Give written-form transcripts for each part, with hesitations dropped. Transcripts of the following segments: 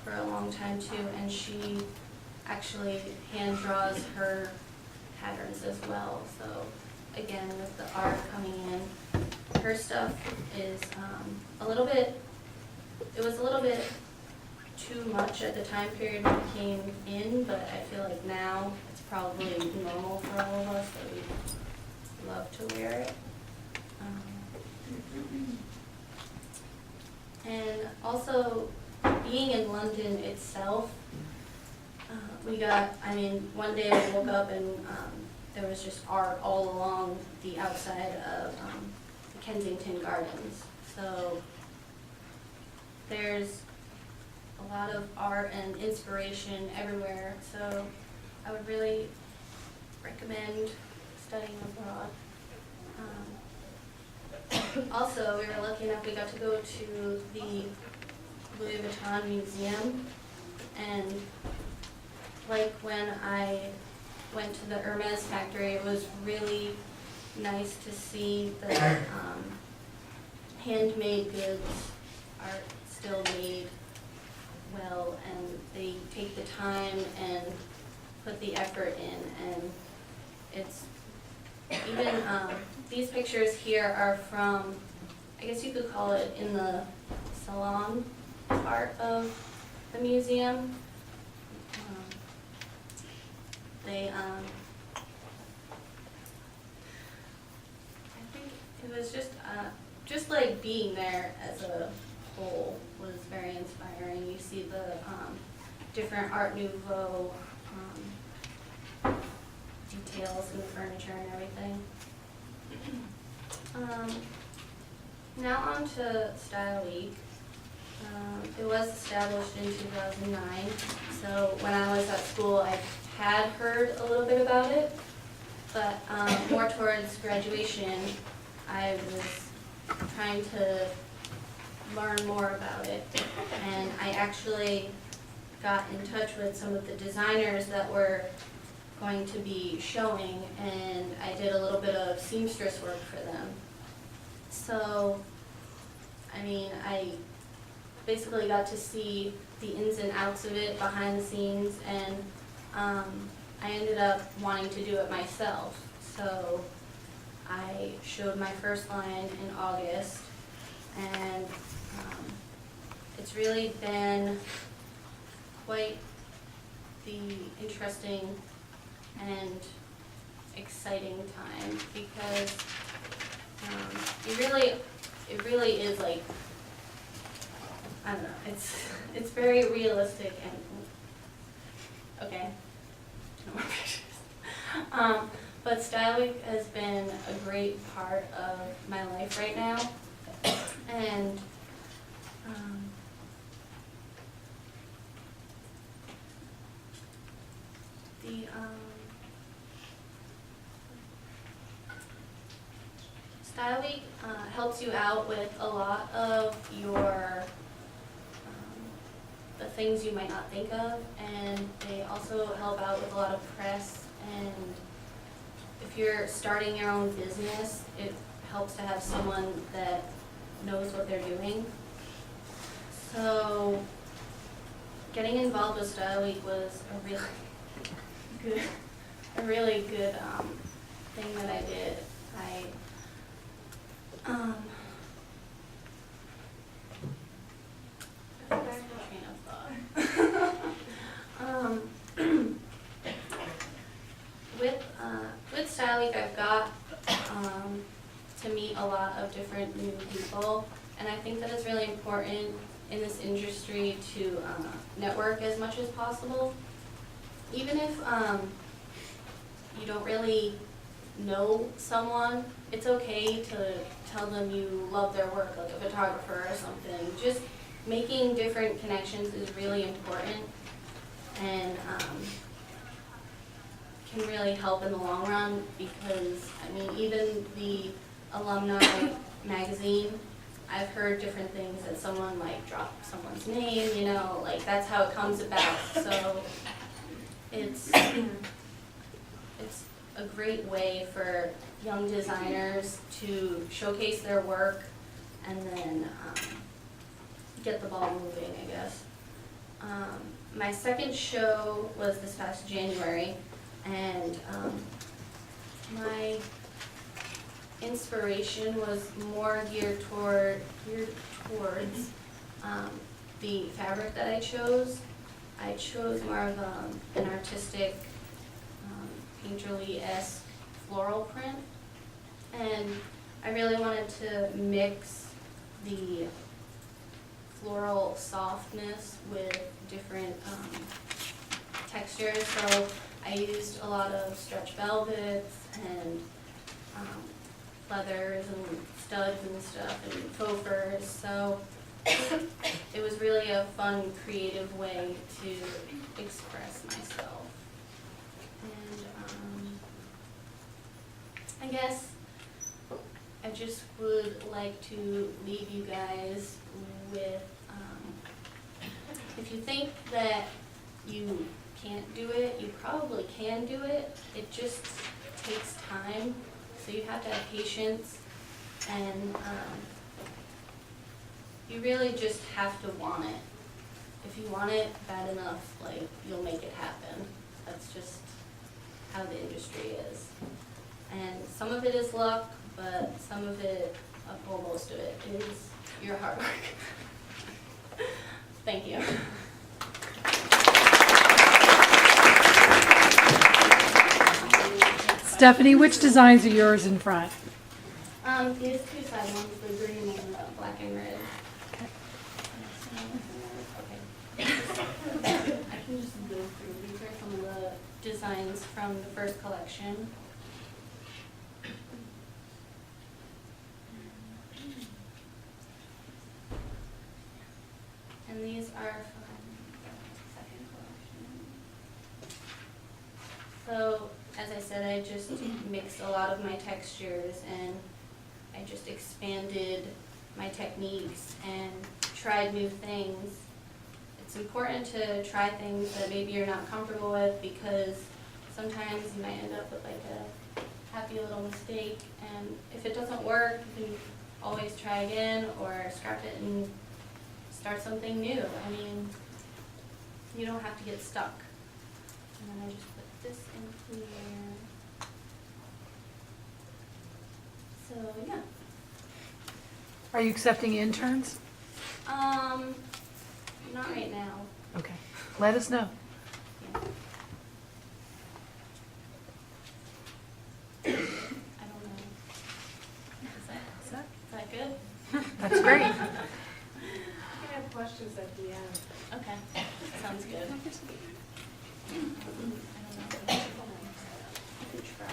for a long time too, and she actually hand draws her patterns as well. So again, with the art coming in, her stuff is a little bit, it was a little bit too much at the time period when it came in, but I feel like now it's probably normal for all of us that we love to wear it. And also, being in London itself, one day I woke up and there was just art all along the outside of the Kensington Gardens. So there's a lot of art and inspiration everywhere. So I would really recommend studying abroad. Also, we were lucky enough, we got to go to the Louis Vuitton Museum, and like when I went to the Hermes factory, it was really nice to see the handmade goods are still made well, and they take the time and put the effort in, and it's even these pictures here are from, I guess you could call it in the salon part of the museum. I think it was just like being there as a whole was very inspiring. You see the different Art Nouveau details in the furniture and everything. Now on to Style Week. It was established in 2009, so when I was at school I had heard a little bit about it, but more towards graduation I was trying to learn more about it, and I actually got in touch with some of the designers that were going to be showing, and I did a little bit of seamstress work for them. So, I mean, I basically got to see the ins and outs of it behind the scenes, and I ended up wanting to do it myself. So I showed my first line in August, and it's really been quite the interesting and exciting time, because it really is like, I don't know, it's very realistic and, okay, no more pictures. But Style Week has been a great part of my life right now, and Style Week helps you out with a lot of your the things you might not think of, and they also help out with a lot of press. And if you're starting your own business, it helps to have someone that knows what they're doing. So getting involved with Style Week was a really good thing that I did. I lost my train of thought. With Style Week, I've got to meet a lot of different new people, and I think that it's really important in this industry to network as much as possible. Even if you don't really know someone, it's okay to tell them you love their work, like a photographer or something. Just making different connections is really important, and can really help in the long run, because, I mean, even the alumni magazine, I've heard different things that someone like dropped someone's name, you know, like that's how it comes about. So it's a great way for young designers to showcase their work and then get the ball moving, I guess. My second show was this past January, and my inspiration was more geared towards the fabric that I chose. I chose more of an artistic, painterly-esque floral print, and I really wanted to mix the floral softness with different textures. So I used a lot of stretch velvets and leathers and studs and stuff and faux furs. So it was really a fun, creative way to express myself. And I guess I just would like to leave you guys with, if you think that you can't do it, you probably can do it. It just takes time, so you have to have patience, and you really just have to want it. If you want it bad enough, like, you'll make it happen. That's just how the industry is. And some of it is luck, but some of it, well, most of it is your hard work. Thank you. Stephanie, which designs are yours in front? These two side ones, the green and the black and red. Okay. I can just go through. These are some of the designs from the first collection. And these are from the second collection. So, as I said, I just mixed a lot of my textures, and I just expanded my techniques and tried new things. It's important to try things that maybe you're not comfortable with, because sometimes you might end up with like a happy little mistake, and if it doesn't work, you can always try again or scrap it and start something new. I mean, you don't have to get stuck. And then I just put this in here. So yeah. Are you accepting interns? Not right now. Okay, let us know. Yeah. I don't know. Is that good? That's great. We can have questions at the end. Okay, sounds good. I don't know. I can try.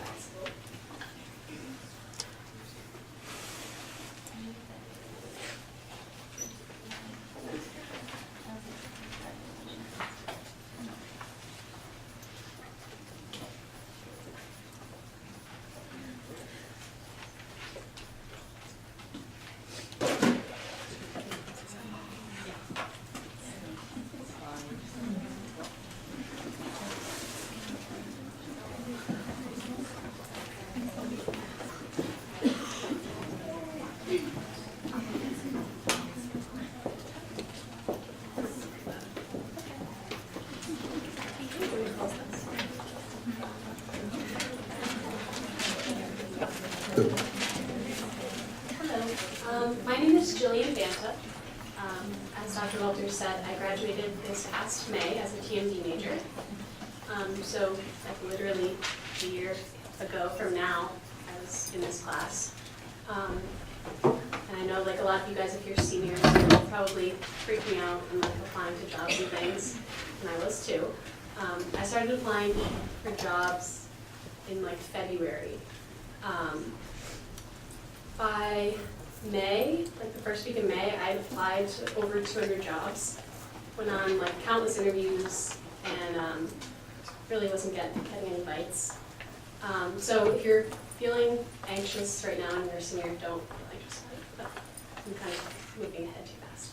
Hello, my name is Jillian Banta. As Dr. Walters said, I graduated this past May as a TMD major. So like literally a year ago from now, I was in this class. And I know like a lot of you guys, if you're seniors, you're probably freaking out and like applying to jobs and things, and I was too. I started applying for jobs in like February. By May, like the first week of May, I applied to over 200 jobs, went on like countless interviews, and really wasn't getting any bites. So if you're feeling anxious right now and you're a senior, don't feel anxious. I'm kind of moving ahead too fast.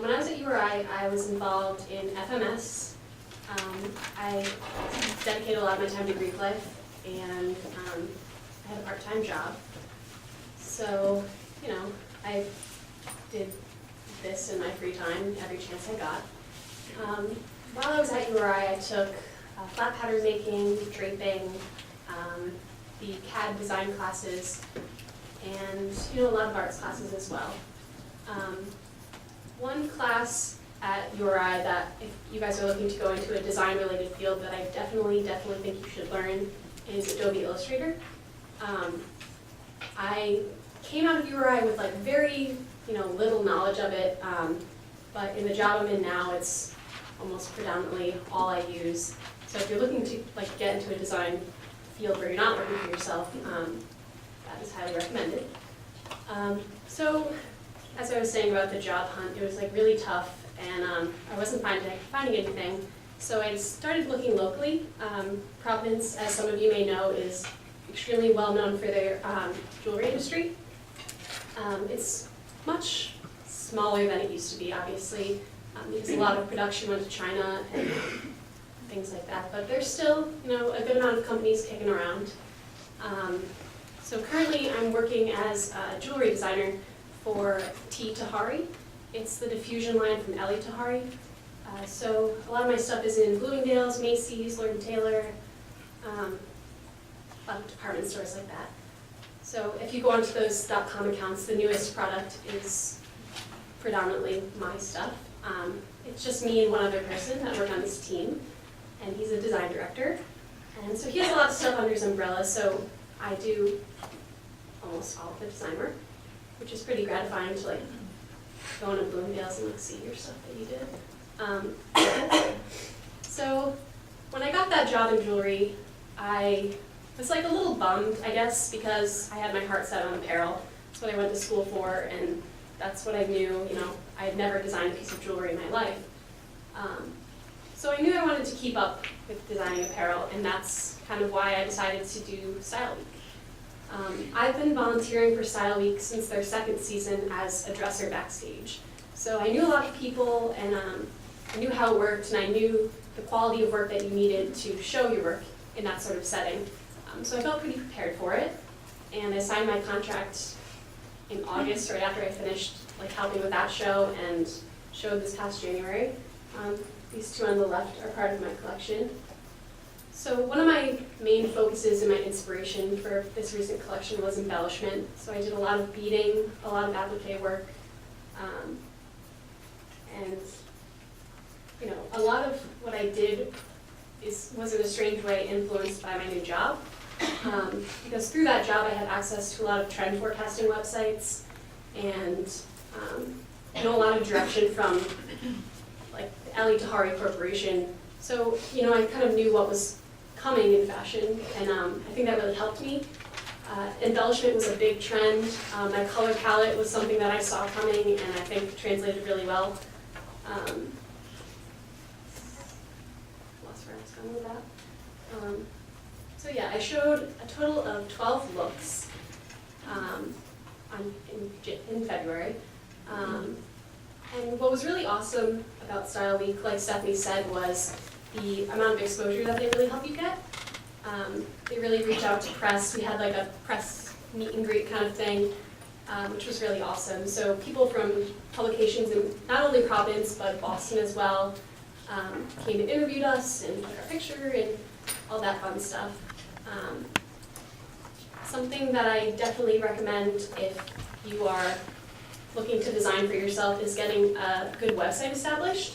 When I was at URI, I was involved in FMS. I dedicated a lot of my time to Greek life, and I had a part-time job. So, you know, I did this in my free time every chance I got. While I was at URI, I took flat pattern making, draping, the CAD design classes, and a lot of arts classes as well. One class at URI that if you guys are looking to go into a design-related field that I definitely think you should learn is Adobe Illustrator. I came out of URI with like very little knowledge of it, but in the job I'm in now, it's almost predominantly all I use. So if you're looking to get into a design field where you're not working for yourself, that is highly recommended. So as I was saying about the job hunt, it was really tough, and I wasn't finding anything. So I started looking locally. Providence, as some of you may know, is extremely well known for their jewelry industry. It's much smaller than it used to be, obviously, because a lot of production went to China and things like that. But there's still, a good amount of companies kicking around. So currently, I'm working as a jewelry designer for T. Tahari. It's the diffusion line from Ellie Tahari. So a lot of my stuff is in Bloomingdale's, Macy's, Lord & Taylor, a lot of department stores like that. So if you go onto those .com accounts, the newest product is predominantly my stuff. It's just me and one other person that work on this team, and he's a design director. And so he has a lot of stuff under his umbrella, so I do almost all of the design work, which is pretty gratifying to go into Bloomingdale's and see your stuff that you did. So when I got that job in jewelry, I was a little bummed, I guess, because I had my heart set on apparel. That's what I went to school for, and that's what I knew. I had never designed a piece of jewelry in my life. So I knew I wanted to keep up with designing apparel, and that's kind of why I decided to do Style Week. I've been volunteering for Style Week since their second season as a dresser backstage. So I knew a lot of people, and I knew how it worked, and I knew the quality of work that you needed to show your work in that sort of setting. So I felt pretty prepared for it, and I signed my contract in August, right after I finished helping with that show and showed this past January. These two on the left are part of my collection. So one of my main focuses and my inspiration for this recent collection was embellishment. So I did a lot of beading, a lot of applique work, and a lot of what I did was in a strange way influenced by my new job. Because through that job I had access to a lot of trend forecasting websites and a lot of direction from the Ellie Tahari Corporation. So I kind of knew what was coming in fashion, and I think that really helped me. Embellishment was a big trend. My color palette was something that I saw coming, and I think translated really well. Lost where I was going with that. So yeah, I showed a total of 12 looks in February. And what was really awesome about Style Week, like Stephanie said, was the amount of exposure that they really help you get. They really reach out to press. We had a press meet and greet kind of thing, which was really awesome. So people from publications in not only Providence, but Boston as well, came and interviewed us and took our picture and all that fun stuff. Something that I definitely recommend if you are looking to design for yourself is getting a good website established.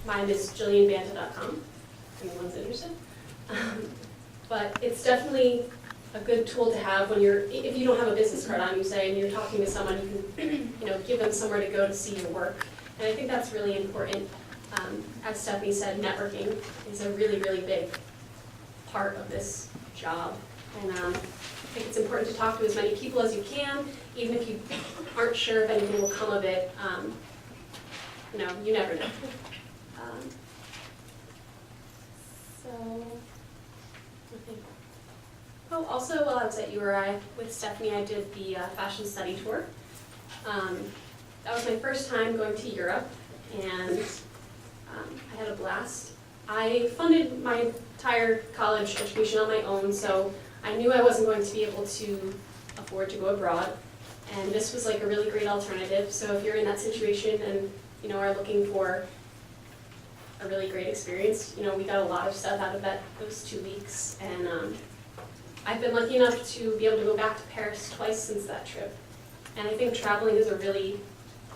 Mine is jillianbanta.com, if anyone's interested. But it's definitely a good tool to have when if you don't have a business card on you, say, and you're talking to someone, you can give them somewhere to go to see your work. And I think that's really important. As Stephanie said, networking is a really, really big part of this job. And I think it's important to talk to as many people as you can, even if you aren't sure if anything will come of it. You never know. Also, while I was at URI with Stephanie, I did the fashion study tour. That was my first time going to Europe, and I had a blast. I funded my entire college education on my own, so I knew I wasn't going to be able to afford to go abroad, and this was a really great alternative. So if you're in that situation and are looking for a really great experience. You know, we got a lot of stuff out of those 2 weeks, and I've been lucky enough to be able to go back to Paris twice since that trip. And I think traveling is a really,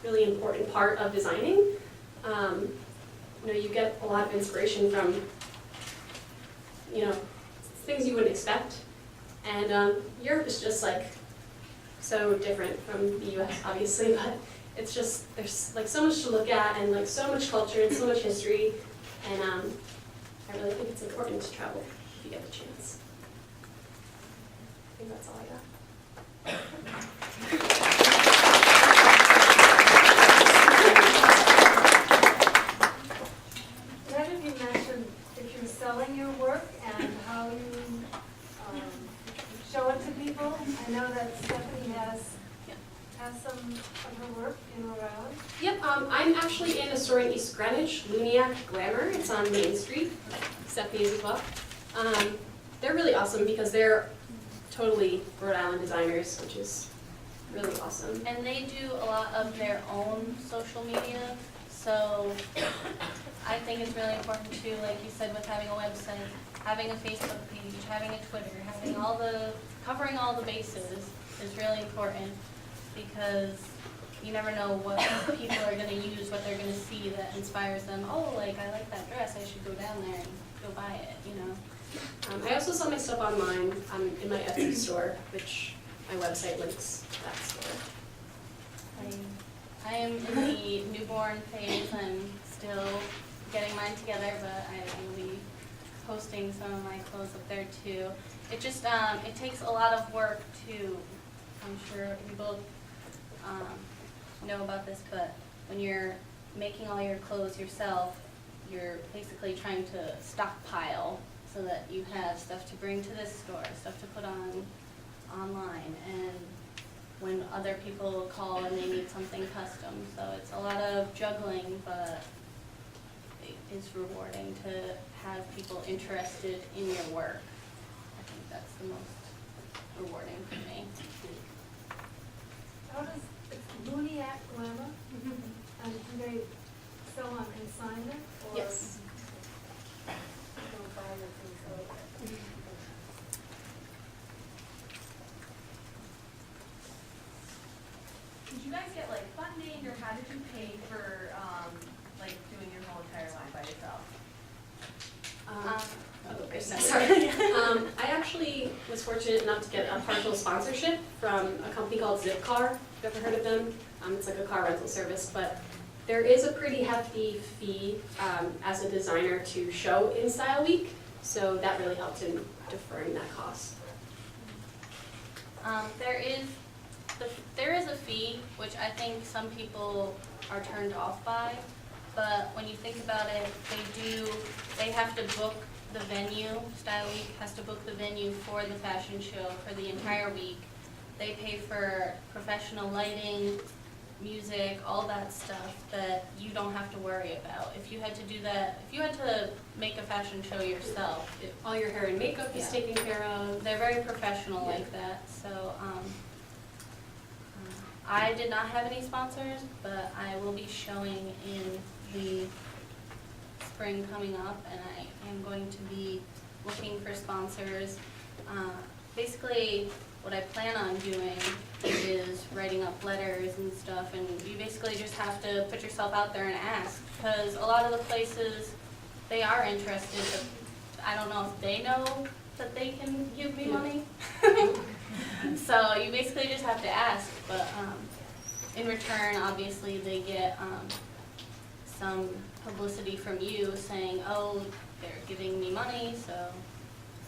really important part of designing. You know, you get a lot of inspiration from, you know, things you wouldn't expect. And Europe is just like so different from the US, obviously, but it's just, there's like so much to look at and like so much culture and so much history. And I really think it's important to travel if you get the chance. I think that's all I got. None of you mentioned if you're selling your work and how you show it to people. I know that Stephanie has some of her work in Rhode Island. Yep, I'm actually in a store in East Greenwich, Luniac Glamour. It's on Main Street. Stephanie is as well. They're really awesome because they're totally Rhode Island designers, which is really awesome. And they do a lot of their own social media, so I think it's really important too, like you said, with having a website, having a Facebook page, having a Twitter, having covering all the bases is really important, because you never know what people are gonna use, what they're gonna see that inspires them. Oh, like, I like that dress, I should go down there and go buy it, you know? I also sell my stuff online in my Etsy store, which my website links to that store. I am in the newborn phase. I'm still getting mine together, but I will be posting some of my clothes up there too. It just, it takes a lot of work to, I'm sure you both know about this, but when you're making all your clothes yourself, you're basically trying to stockpile so that you have stuff to bring to this store, stuff to put on online, and when other people call and they need something custom. So it's a lot of juggling, but it is rewarding to have people interested in your work. I think that's the most rewarding for me. How does, it's Luniac Glamour? And do they sell on consignment or? Yes. Don't buy the things over? Did you guys get like funding, or how did you pay for like doing your whole entire line by yourself? Sorry. I actually was fortunate enough to get a partial sponsorship from a company called Zipcar. You've ever heard of them? It's like a car rental service, but there is a pretty hefty fee as a designer to show in Style Week, so that really helped in deferring that cost. There is a fee, which I think some people are turned off by, but when you think about it, they have to book the venue. Style Week has to book the venue for the fashion show for the entire week. They pay for professional lighting, music, all that stuff that you don't have to worry about. If you had to do that, if you had to make a fashion show yourself, All your hair and makeup is Yeah. taken care of. they're very professional like that. So I did not have any sponsors, but I will be showing in the spring coming up, and I am going to be looking for sponsors. Basically, what I plan on doing is writing up letters and stuff, and you basically just have to put yourself out there and ask, because a lot of the places, they are interested, but I don't know if they know that they can give me money. So you basically just have to ask, but in return, obviously, they get some publicity from you saying, oh, they're giving me money, so,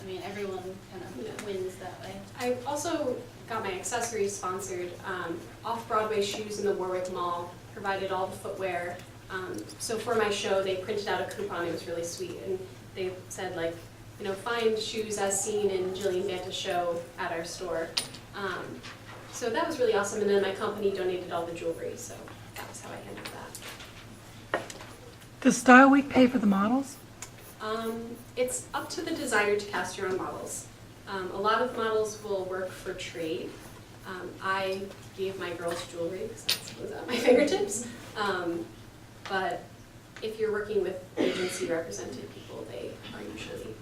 I mean, everyone kind of wins that way. I also got my accessories sponsored. Off-Broadway Shoes in the Warwick Mall provided all the footwear. So for my show, they printed out a coupon. It was really sweet, and they said, like, you know, find shoes as seen in Jillian Banta's show at our store. So that was really awesome, and then my company donated all the jewelry, so that was how I handled that. Does Style Week pay for the models? It's up to the designer to cast your own models. A lot of models will work for trade. I gave my girls jewelry because that was at my fingertips. But if you're working with agency represented people, they are usually,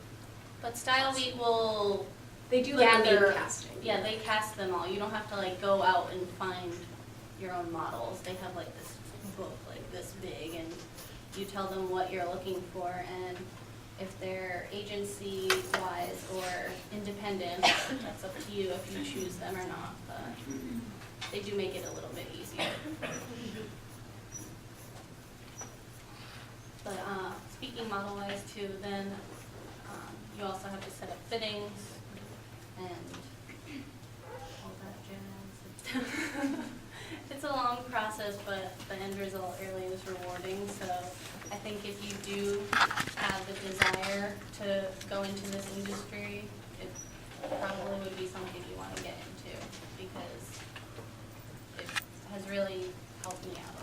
But Style Week will, they do like a Gather- big casting. yeah, they cast them all. You don't have to like go out and find your own models. They have like this book like this big, and you tell them what you're looking for, and if they're agency-wise or independent, that's up to you if you choose them or not, but they do make it a little bit easier. But speaking model-wise too, then you also have to set up fittings and all that jazz. It's a long process, but the end result really is rewarding. So I think if you do have the desire to go into this industry, it probably would be something you want to get into because it has really helped me out